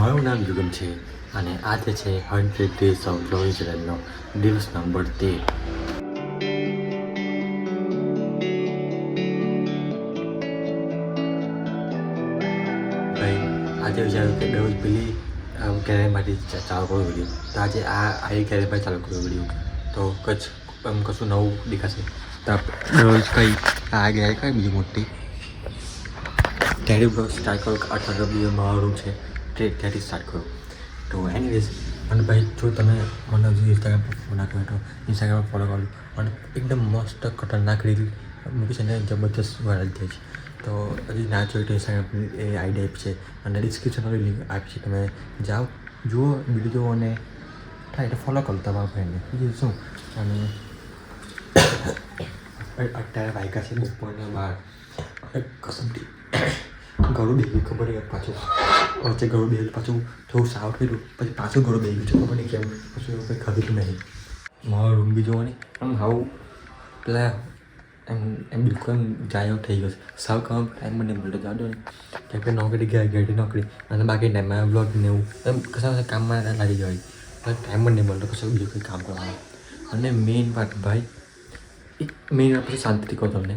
મારું નામ યુગમ છે અને આજે છે 100 ડેઝ ઓફ લોહી ચેનલનો દિવસ નંબર 13. ભાઈ આજે વિચાર્યું કે દરરોજ પેલી કેરેમાંથી ચાલુ કરવું વિડીયો, તો આજે આ કેરેમાંથી ચાલુ કરવું વિડીયો, તો કશું નવું દેખાશે. તો દરરોજ કંઈ આ ગેર કઈ બીજી મોટી ત્યારે બ્લોગ સ્ટાર્ટ કરો. 8 વાગ્યા મારો રૂમ છે ત્યાંથી સ્ટાર્ટ કરો. તો એનીવેઝ, અને ભાઈ જો તમે મને હજુ ઇન્સ્ટાગ્રામ પર ફોલો ના કર્યો તો ઇન્સ્ટાગ્રામ પર ફોલો કરો. અને એકદમ મસ્ત ખતરનાક રીલ મૂકી છે ને, જબરદસ્ત વાયરલ થાય છે. તો હજી ના જોઈ તો ઇન્સ્ટાગ્રામ પર એ આઈડી આપી છે અને ડિસ્ક્રિપ્શનમાં લિંક આપી છે. તમે જાઓ, જુઓ, વિડીયો જુઓ અને થાય તો ફોલો કરો તમારા ફ્રેન્ડને. બીજું શું. અને અત્યારે વાયકા છે બપોરના 12. કસમથી ગળું બેહ્યું ખબર નહીં પાછું. વચ્ચે ગળું બેહ્યું પાછું થોડું સાવ થયું, પછી પાછું ગળું બેહ્યું છે ખબર નહીં કેમ. પછી એવું કંઈ ખાધું નહીં. મારો રૂમ બી જોવો નહીં આમ આવું પેલા એમ બિલકુલ એમ જાય એવું થઈ ગયું છે. સાવ કામ ટાઈમ મને મળતો જાવ દો ને, કેમ કે નોકરી ઘેરથી નોકરી અને બાકી ટાઈમમાં બ્લોગ ને એવું એમ કશા કામમાં લાગી જવાય. ટાઈમ જ નહીં મળતો કશું બીજું કંઈ કામ કરવાનું. અને મેઇન વાત ભાઈ, એક મેઇન વાત પછી શાંતિથી કહું તમને.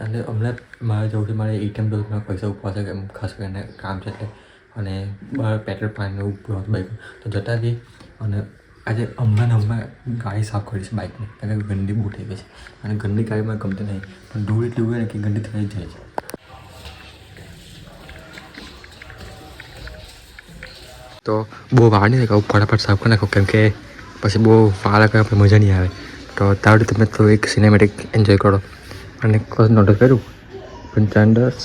અને હમણાં મારે જવું છે, મારે ATM ડોઝમાં પૈસા ઉપવા છે ખાસ કરીને કામ છે એટલે. અને બહાર પેટ્રોલ પાણી ઉપવા બાઇક તો જતા રહીએ. અને આજે હમણાં ગાડી સાફ કરી છે બાઇકની, કારણ કે ગંદી બહુ થઈ ગઈ છે. અને ગંદી ગાડીમાં ગમતી નહીં, પણ ધૂળ એટલી હોય ને કે ગંદી થઈ જાય છે. તો બહુ વાર નહીં લાગે, ફટાફટ સાફ કરી નાખો, કેમ કે પછી બહુ વાર કરવા મજા નહીં આવે. તો તાવડી તમે તો એક સિનેમેટિક એન્જોય કરો. અને કશું નોટિસ કર્યું 55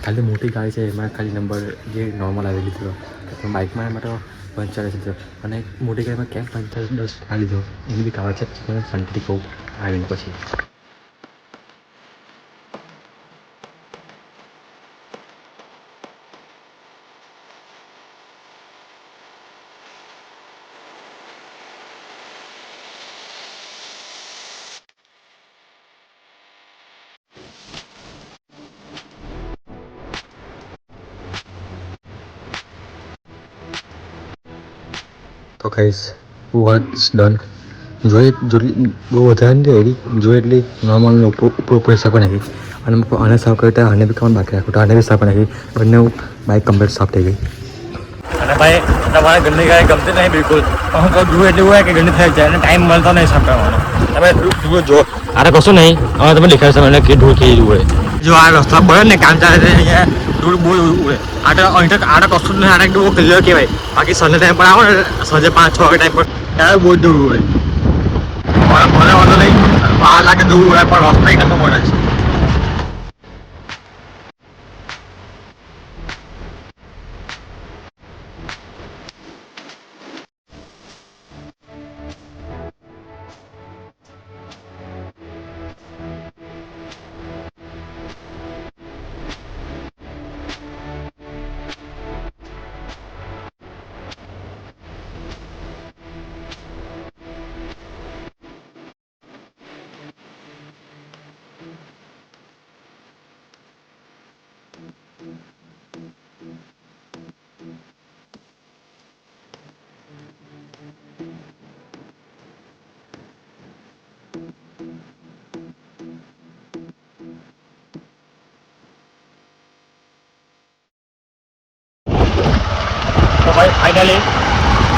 ખાલી મોટી ગાડી છે એમાં ખાલી નંબર જે નોર્મલ આવી લીધો. બાઇકમાં એમાં તો 45 લીધો. અને મોટી ગાડીમાં કેમ 55 આ લીધો એની બી કારણ છે, મને શાંતિથી કહું આવીને પછી. તો ગાઈસ વોટ્સ ડન. જોઈએ બહુ વધારે નહીં એડી જોઈએ એટલી નોર્મલ ઉપર સાફ નાખી. અને આને સાફ કરતા આને બી કામ બાકી રાખું તો આને બી સાફ નાખી. બંને બાઇક કમ્પ્લીટ સાફ થઈ ગઈ. અને ભાઈ તમારે ગંદી ગાડી ગમતી નહીં બિલકુલ. હું કહું જુઓ એટલું હોય કે ગંદી થઈ જાય અને ટાઈમ મળતો નહીં સાફ કરવાનો. તમે જુઓ જો આને કશું નહીં, હવે તમે દેખાડશો મને કે ધૂળ થઈ જવું હોય. જો આ રસ્તા પડે ને કામ ચાલે છે અહીંયા ધૂળ બહુ ઉડે. આને કશું નહીં, આને એકદમ ક્લિયર કહેવાય. બાકી સંજે ટાઈમ પર આવો ને, સાંજે 5-6 વાગે ટાઈમ પર ત્યારે બહુ ધૂળ ઉડે. મને વાંધો નહીં, બહાર લાગે ધૂળ ઉડે પણ રસ્તા એકદમ મળે છે. તો ભાઈ ફાઇનલી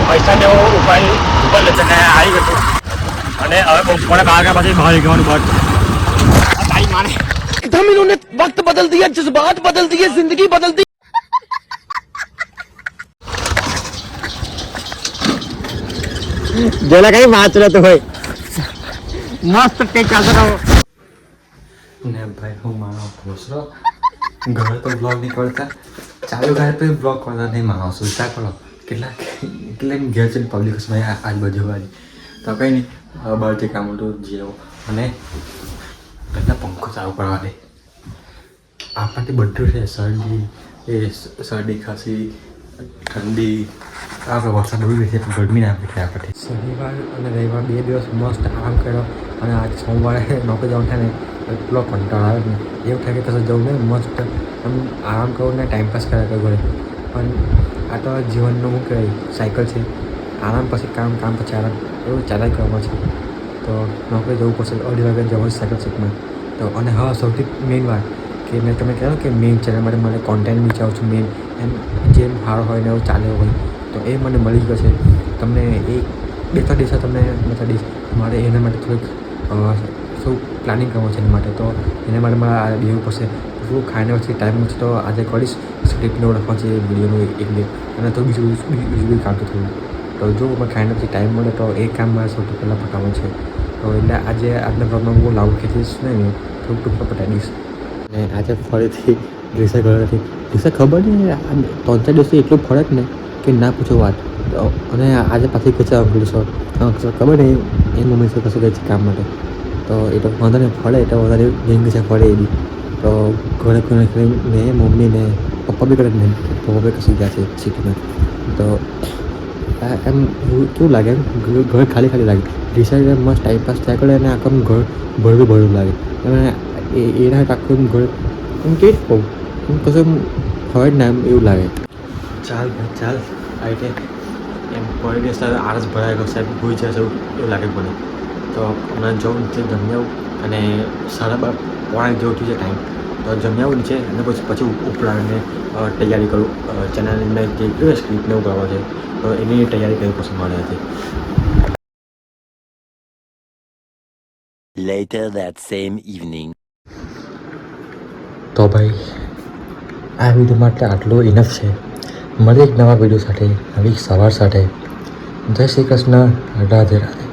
પૈસાને ઉપર લઈને આવી ગયો. અને હવે બપોરે 12 વાગ્યા પછી બહાર નીકળવાનું બહાર. તારી માને एकदम इन्होंने वक्त बदल दिया, जज्बात बदल दिए, जिंदगी बदल दी. જેલા કઈ વાંચ રહેતો હોય મસ્ત ટેક ચાલતો રહો ને ભાઈ. હું મારો ભોસરો ઘરે તો બ્લોગ નહીં કરતા, ચાલુ ઘરે તો બ્લોગ કરતા નહીં. મારો સુલતા કરો કેટલાક ઘેર છે પબ્લિક આજુબાજુ વાળી. તો કંઈ નહીં, બહારથી કામ હતું જીરો અને પહેલાં પંખો ચાલુ કરવા દે. આપણાથી બધું છે, શરદી ખાંસી ઠંડી આપણે વરસાદ ડૂબી છે પણ ગરમી ના આપી આપણથી. શનિવાર અને રવિવાર 2 દિવસ મસ્ત આરામ કર્યો. અને આજ સોમવારે નોકરી જવાનું થાય ને એટલો કંટાળો આવે ને એવું થાય કે કશે જવું ને મસ્ત આમ આરામ કરું ને ટાઈમપાસ કર્યા કરું ઘરે. પણ આ તો જીવનનું શું કહેવાય સાયકલ છે. આરામ પછી કામ, કામ પછી આરામ એવું ચાલ્યા કરવામાં છે. તો નોકરી જવું પડશે, 2:30 વાગે જવું સાયકલ શીખમાં. તો અને હા, સૌથી મેઇન વાત કે મેં તમને કહેલું કે મેઇન ચેનલ માટે મને કોન્ટેન્ટ વિચારું છું. મેઇન એમ જેમ સારો હોય ને એવું ચાલે હોય તો એ મને મળી ગયો છે. તમને એ 2-3 દિવસે તમને બતાવી દઈશ. મારે એના માટે થોડીક શું પ્લાનિંગ કરવું છે એના માટે. તો એના માટે મારે બેસવું પડશે. શું ખાઈને પછી ટાઈમ મળશે તો આજે કરીશ. સ્ક્રિપ્ટને લખવા છે વિડીયોનું એક બે, અને તો બીજું કામ તો થોડું. તો જો મને ખાઈને પછી ટાઈમ મળે તો એ કામ મારે સૌથી પહેલાં પતાવવાનું છે. તો એટલે આજના બ્લોગમાં હું લાવું ખેંચીશ નહીં, થોડુંક ટૂંકમાં પતાવી દઈશ. અને આજે ફરીથી ડ્રેસર ઘરે હતી. ડ્રેસર ખબર નહીં 3-4 દિવસથી એટલું ફરે જ ને કે ના પૂછો વાત. અને આજે પાછી ગઈ છે અંકલેશ્વર. ખબર નહીં એ મમ્મી શું કશું ગઈ છે કામ માટે. તો એ તો વાંધો નહીં, ફળે એટલે વધારે ગઈ છે ફળે એ બી. તો ઘરે ને મમ્મી ને પપ્પા બી કરે ને પપ્પા બી કશું ગયા છે સિટીમાં. તો એમ કેવું લાગે, એમ ઘર ખાલી ખાલી લાગે. ડિસાઈડ મસ્ત ટાઈમપાસ થયા કરે અને આખું ઘર ભરેલું લાગે. અને એના આખું ઘર એમ કે જ કહું એમ કશું હોય જ ના એમ એવું લાગે. ચાલ ભાઈ ચાલ, આ રીતે એમ પડી દિવસ આળસ ભરાય ગયો સાહેબ, ભૂઈ જશે એવું લાગે મને. તો હમણાં જવું નીચે જમી આવું, અને 12:30 જેવું થઈ જાય ટાઈમ. તો જમી આવું નીચે અને પછી ઉપરાને તૈયારી કરું. ચેનલની મેં જે કહ્યું સ્ક્રિપ્ટને એવું કરવા છે તો એની તૈયારી કરવી પડશે મારે હતી. Later that same evening. તો ભાઈ આ વિડીયો માટે આટલું ઇનફ છે. મળે એક નવા વિડીયો સાથે, નવી સવાર સાથે. જય શ્રી કૃષ્ણ, રાધે રાધે.